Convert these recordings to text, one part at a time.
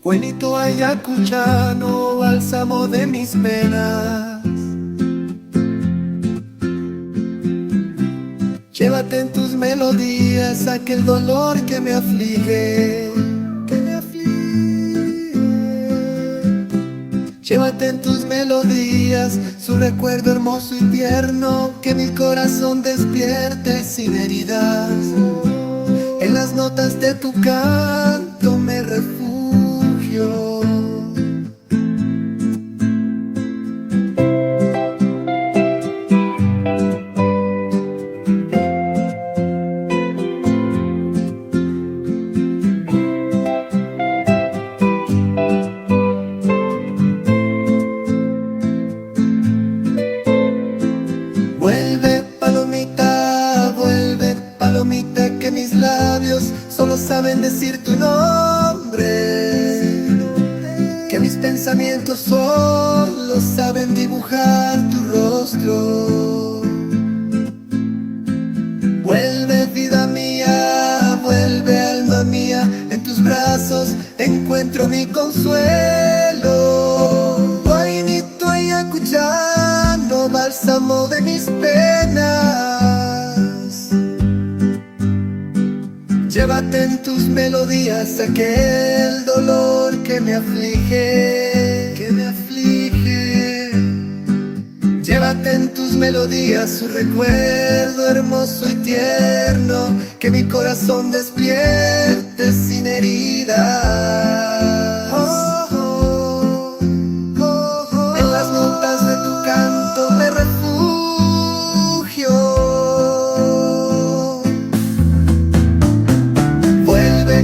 Buenito ayacuchano, bálsamo de mis penas. Llévate en tus melodías aquel dolor que me aflige, Llévate en tus melodías su recuerdo hermoso y tierno, que mi corazón despierte sin heridas. En las notas de tu canto me refugio. Vuelve palomita, que mis labios solo saben decir tu nombre, que mis pensamientos solo saben dibujar tu rostro. Vuelve vida mía, vuelve alma mía, en tus brazos encuentro mi consuelo. Guainito ayacuchano, bálsamo de mis penas. Llévate en tus melodías aquel dolor que me aflige, Llévate en tus melodías su recuerdo hermoso y tierno, que mi corazón despierte sin heridas. En las notas de tu canto me refugio. Vuelve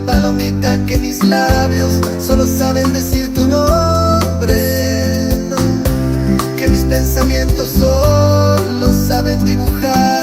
palomita, que mis labios solo saben decir tu nombre, que mis pensamientos solo saben dibujar